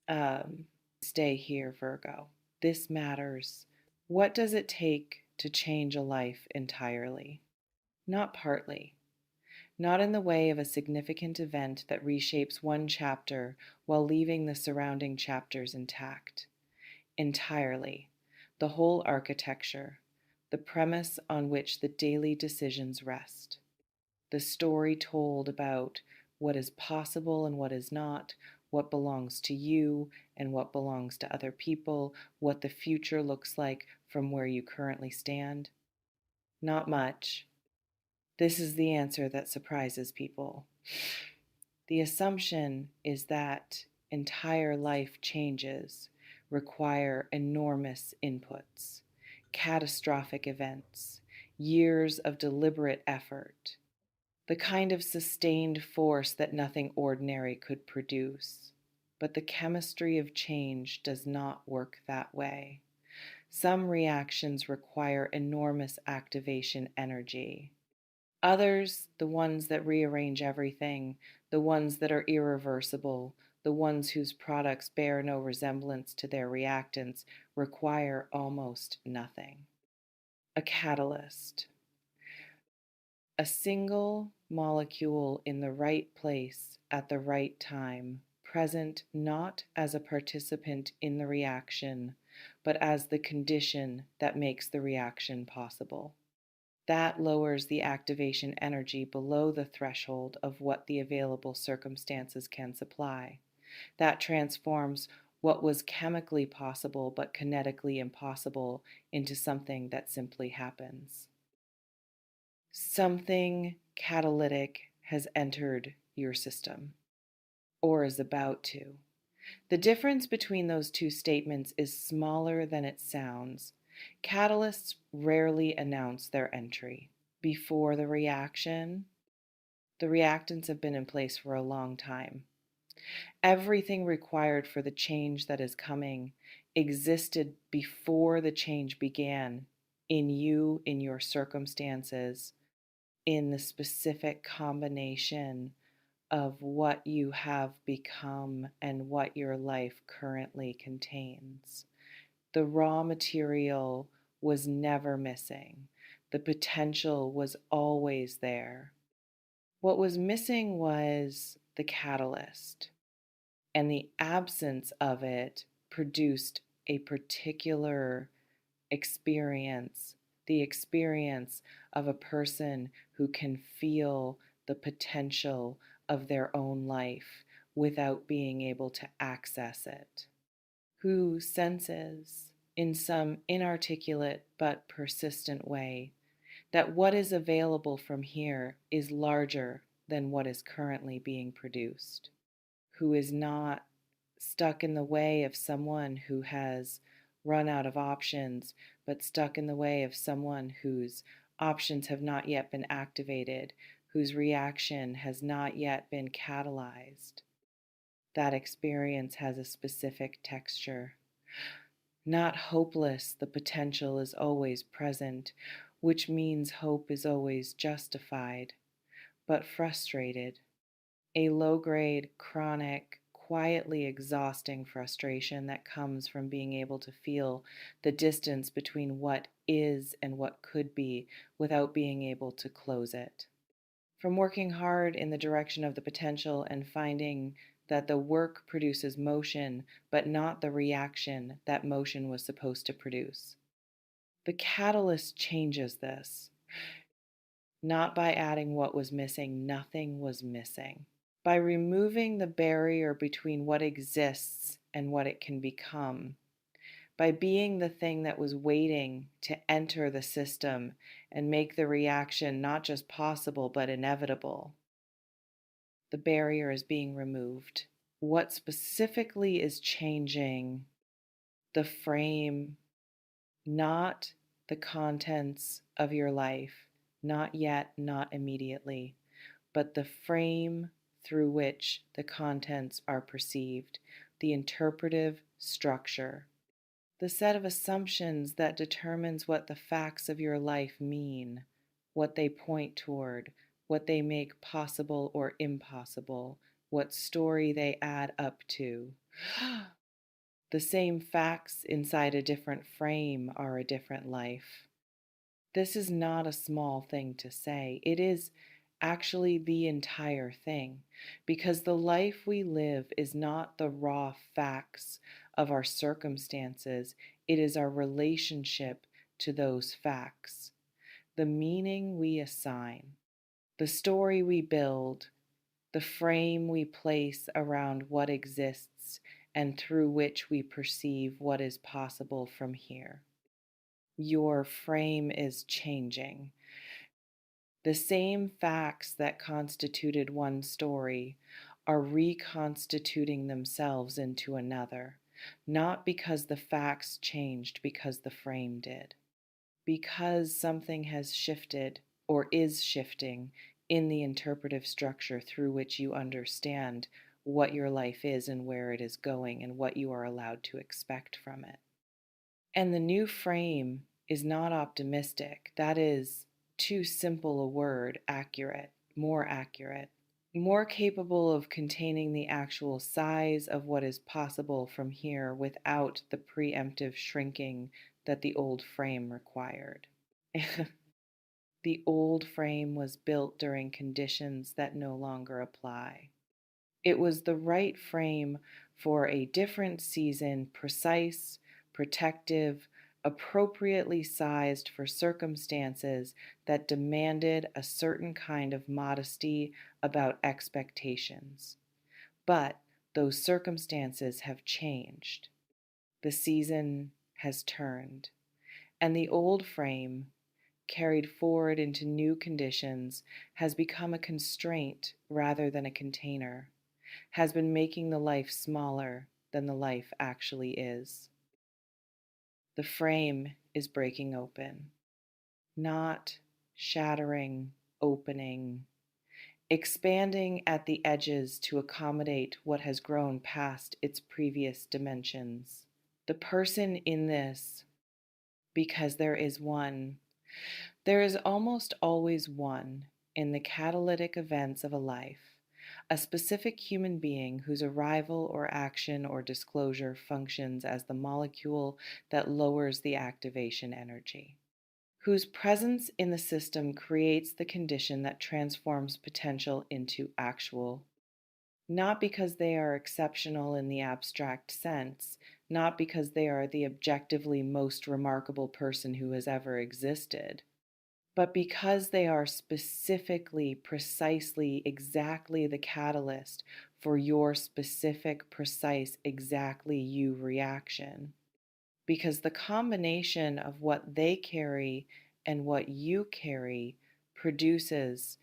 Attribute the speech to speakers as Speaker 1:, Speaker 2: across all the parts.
Speaker 1: Um, Stay here, Virgo. This matters. What does it take to change a life entirely? Not partly. Not in the way of a significant event that reshapes one chapter while leaving the surrounding chapters intact. Entirely. The whole architecture, the premise on which the daily decisions rest. The story told about what is possible and what is not, what belongs to you and what belongs to other people, what the future looks like from where you currently stand. Not much. This is the answer that surprises people. The assumption is that entire life changes require enormous inputs, catastrophic events, years of deliberate effort, the kind of sustained force that nothing ordinary could produce. But the chemistry of change does not work that way. Some reactions require enormous activation energy. Others, the ones that rearrange everything, the ones that are irreversible, the ones whose products bear no resemblance to their reactants, require almost nothing. A catalyst. A single molecule in the right place at the right time, present not as a participant in the reaction, but as the condition that makes the reaction possible. That lowers the activation energy below the threshold of what the available circumstances can supply. That transforms what was chemically possible but kinetically impossible into something that simply happens. Something catalytic has entered your system, or is about to. The difference between those two statements is smaller than it sounds. Catalysts rarely announce their entry. Before the reaction, the reactants have been in place for a long time. Everything required for the change that is coming existed before the change began in you, in your circumstances, in the specific combination of what you have become and what your life currently contains. The raw material was never missing. The potential was always there. What was missing was the catalyst, and the absence of it produced a particular experience, the experience of a person who can feel the potential of their own life without being able to access it, who senses in some inarticulate but persistent way that what is available from here is larger than what is currently being produced, who is not stuck in the way of someone who has run out of options, but stuck in the way of someone whose options have not yet been activated, whose reaction has not yet been catalyzed. That experience has a specific texture. Not hopeless, the potential is always present, which means hope is always justified, but frustrated. A low grade, chronic, quietly exhausting frustration that comes from being able to feel the distance between what is and what could be without being able to close it. From working hard in the direction of the potential and finding that the work produces motion, but not the reaction that motion was supposed to produce. The catalyst changes this. Not by adding what was missing, nothing was missing. By removing the barrier between what exists and what it can become, by being the thing that was waiting to enter the system and make the reaction not just possible but inevitable. The barrier is being removed. What specifically is changing? The frame, not the contents of your life, not yet, not immediately, but the frame through which the contents are perceived, the interpretive structure, the set of assumptions that determines what the facts of your life mean, what they point toward, what they make possible or impossible, what story they add up to. The same facts inside a different frame are a different life. This is not a small thing to say. It is actually the entire thing, because the life we live is not the raw facts of our circumstances, it is our relationship to those facts, the meaning we assign, the story we build, the frame we place around what exists and through which we perceive what is possible from here. Your frame is changing. The same facts that constituted one story are reconstituting themselves into another, not because the facts changed, because the frame did. Because something has shifted or is shifting in the interpretive structure through which you understand what your life is and where it is going and what you are allowed to expect from it. And the new frame is not optimistic. That is too simple a word, accurate, more capable of containing the actual size of what is possible from here without the preemptive shrinking that the old frame required. The old frame was built during conditions that no longer apply. It was the right frame for a different season, precise, protective, appropriately sized for circumstances that demanded a certain kind of modesty about expectations. But those circumstances have changed. The season has turned, and the old frame, carried forward into new conditions, has become a constraint rather than a container, has been making the life smaller than the life actually is. The frame is breaking open, not shattering, opening, expanding at the edges to accommodate what has grown past its previous dimensions. The person in this, because there is one, there is almost always one in the catalytic events of a life, a specific human being whose arrival or action or disclosure functions as the molecule that lowers the activation energy, whose presence in the system creates the condition that transforms potential into actual, not because they are exceptional in the abstract sense, not because they are the objectively most remarkable person who has ever existed, but because they are specifically, precisely, exactly the catalyst for your specific, precise, exactly you reaction. Because the combination of what they carry and what you carry produces,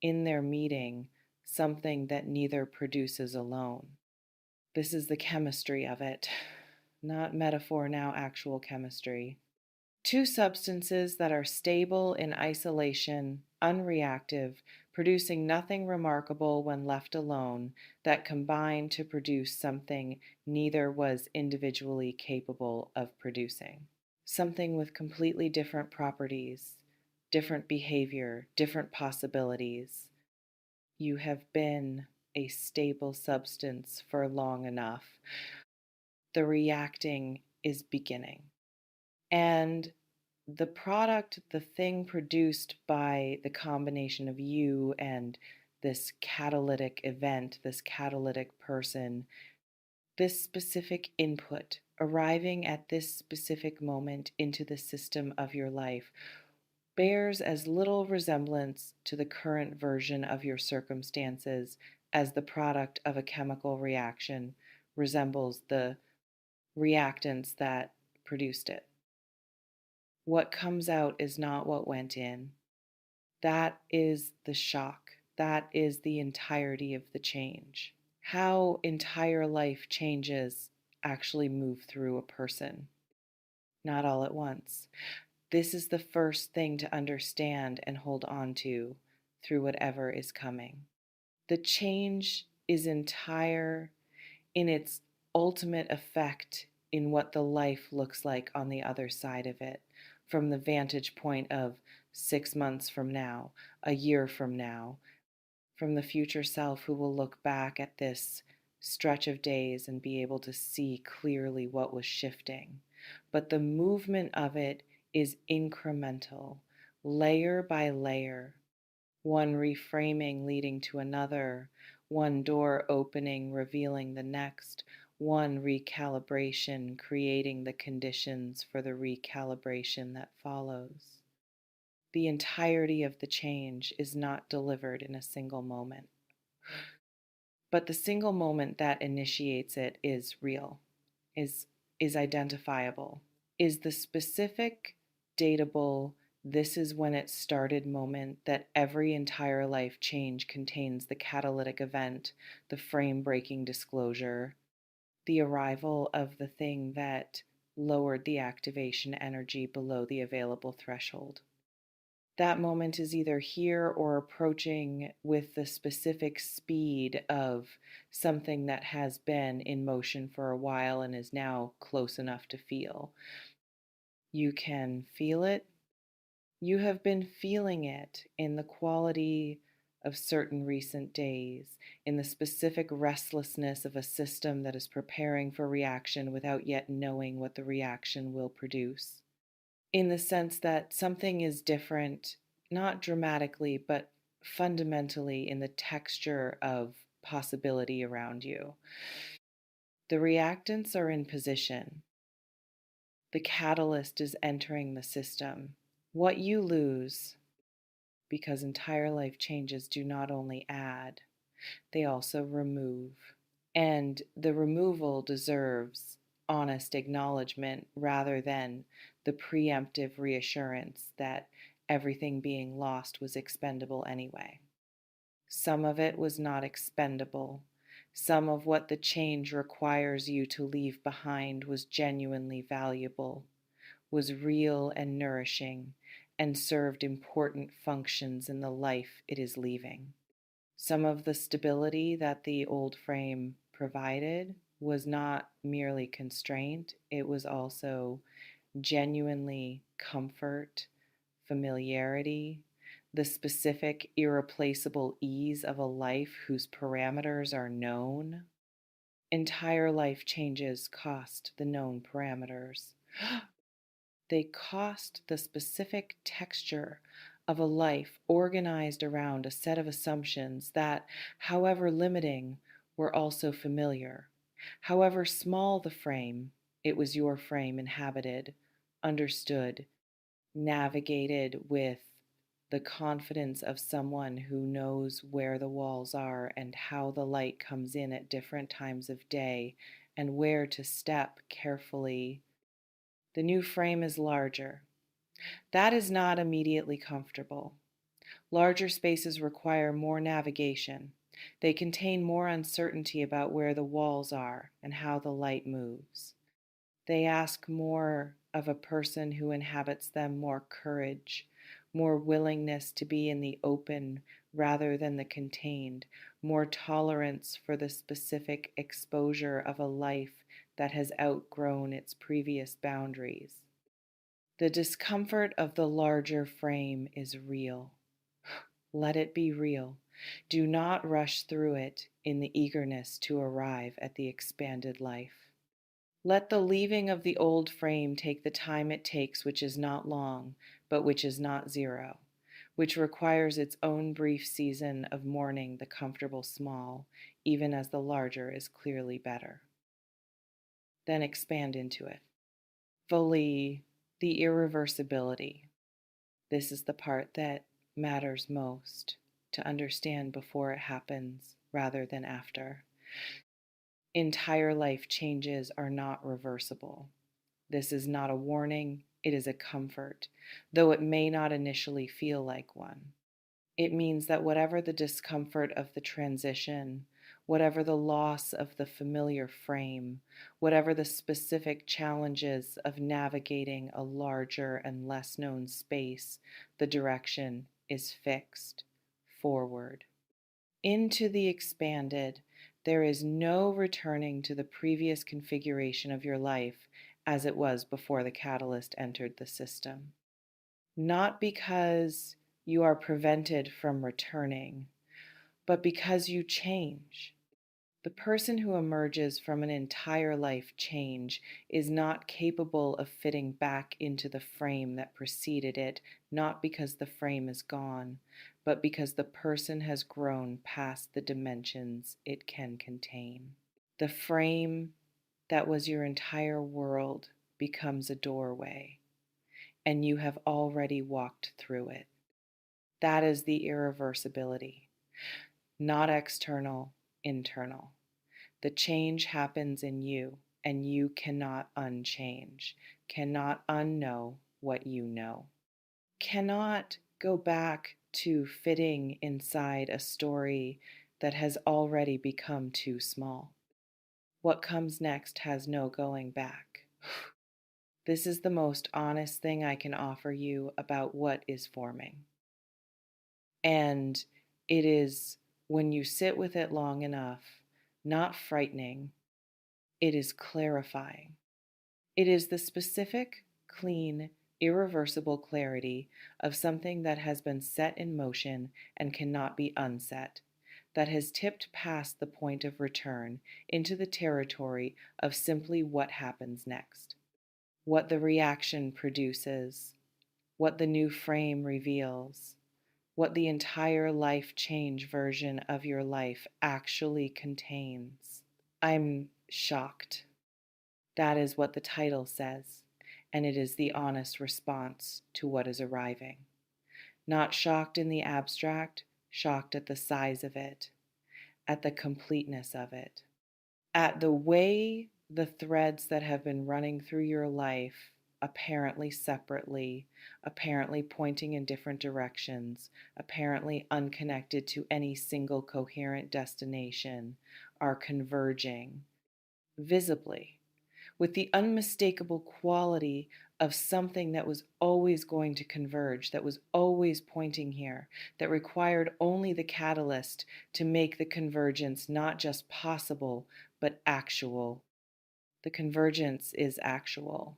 Speaker 1: in their meeting, something that neither produces alone. This is the chemistry of it, not metaphor, now actual chemistry. Two substances that are stable in isolation, unreactive, producing nothing remarkable when left alone, that combine to produce something neither was individually capable of producing. Something with completely different properties, different behavior, different possibilities. You have been a stable substance for long enough. The reacting is beginning. And the product, the thing produced by the combination of you and this catalytic event, this catalytic person, this specific input arriving at this specific moment into the system of your life, bears as little resemblance to the current version of your circumstances as the product of a chemical reaction resembles the reactants that produced it. What comes out is not what went in. That is the shock. That is the entirety of the change. How entire life changes actually move through a person, not all at once. This is the first thing to understand and hold on to through whatever is coming. The change is entire in its ultimate effect in what the life looks like on the other side of it, from the vantage point of 6 months from now, a year from now, from the future self who will look back at this stretch of days and be able to see clearly what was shifting. But the movement of it is incremental, layer by layer, one reframing leading to another, one door opening, revealing the next, one recalibration, creating the conditions for the recalibration that follows. The entirety of the change is not delivered in a single moment. But the single moment that initiates it is real, is, is identifiable, is the specific, datable, this is when it started moment that every entire life change contains the catalytic event, the frame breaking disclosure, the arrival of the thing that lowered the activation energy below the available threshold. That moment is either here or approaching with the specific speed of something that has been in motion for a while and is now close enough to feel. You can feel it. You have been feeling it in the quality of certain recent days, in the specific restlessness of a system that is preparing for reaction without yet knowing what the reaction will produce, in the sense that something is different, not dramatically, but fundamentally in the texture of possibility around you. The reactants are in position. The catalyst is entering the system. What you lose, because entire life changes do not only add, they also remove. And the removal deserves honest acknowledgement rather than the preemptive reassurance that everything being lost was expendable anyway. Some of it was not expendable. Some of what the change requires you to leave behind was genuinely valuable, was real and nourishing, and served important functions in the life it is leaving. Some of the stability that the old frame provided was not merely constraint, it was also genuinely comfort, familiarity, the specific, irreplaceable ease of a life whose parameters are known. Entire life changes cost the known parameters. They cost the specific texture of a life organized around a set of assumptions that, however limiting, were also familiar. However small the frame, it was your frame inhabited, understood, navigated with the confidence of someone who knows where the walls are and how the light comes in at different times of day and where to step carefully. The new frame is larger. That is not immediately comfortable. Larger spaces require more navigation. They contain more uncertainty about where the walls are and how the light moves. They ask more of a person who inhabits them, more courage, more willingness to be in the open rather than the contained, more tolerance for the specific exposure of a life that has outgrown its previous boundaries. The discomfort of the larger frame is real. Let it be real. Do not rush through it in the eagerness to arrive at the expanded life. Let the leaving of the old frame take the time it takes, which is not long, but which is not zero, which requires its own brief season of mourning the comfortable small, even as the larger is clearly better. Then expand into it. Fully, the irreversibility. This is the part that matters most to understand before it happens rather than after. Entire life changes are not reversible. This is not a warning, it is a comfort, though it may not initially feel like one. It means that whatever the discomfort of the transition, whatever the loss of the familiar frame, whatever the specific challenges of navigating a larger and less known space, the direction is fixed, forward. Into the expanded, there is no returning to the previous configuration of your life as it was before the catalyst entered the system. Not because you are prevented from returning, but because you change. The person who emerges from an entire life change is not capable of fitting back into the frame that preceded it, not because the frame is gone, but because the person has grown past the dimensions it can contain. The frame that was your entire world becomes a doorway, and you have already walked through it. That is the irreversibility, not external, internal. The change happens in you, and you cannot unchange, cannot unknow what you know, cannot go back to fitting inside a story that has already become too small. What comes next has no going back. This is the most honest thing I can offer you about what is forming. And it is, when you sit with it long enough, not frightening, it is clarifying. It is the specific, clean, irreversible clarity of something that has been set in motion and cannot be unset, that has tipped past the point of return into the territory of simply what happens next, what the reaction produces, what the new frame reveals, what the entire life change version of your life actually contains. I'm shocked. That is what the title says, and it is the honest response to what is arriving. Not shocked in the abstract, shocked at the size of it, at the completeness of it, at the way the threads that have been running through your life, apparently separately, apparently pointing in different directions, apparently unconnected to any single coherent destination, are converging visibly with the unmistakable quality of something that was always going to converge, that was always pointing here, that required only the catalyst to make the convergence not just possible, but actual. The convergence is actual.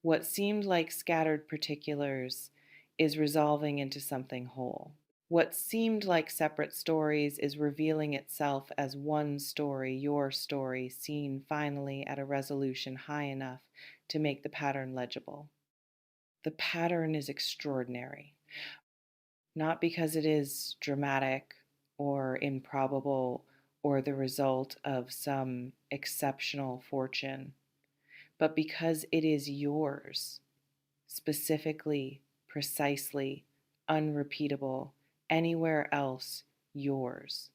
Speaker 1: What seemed like scattered particulars is resolving into something whole. What seemed like separate stories is revealing itself as one story, your story, seen finally at a resolution high enough to make the pattern legible. The pattern is extraordinary, not because it is dramatic or improbable or the result of some exceptional fortune, but because it is yours, specifically, precisely, unrepeatable, anywhere else yours,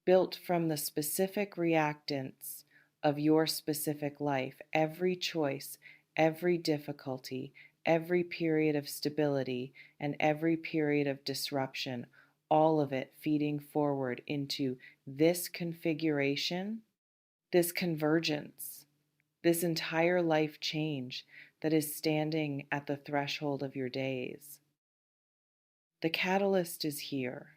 Speaker 1: built from the specific reactants of your specific life, every choice, every difficulty, every period of stability, and every period of disruption, all of it feeding forward into this configuration, this convergence, this entire life change that is standing at the threshold of your days. The catalyst is here.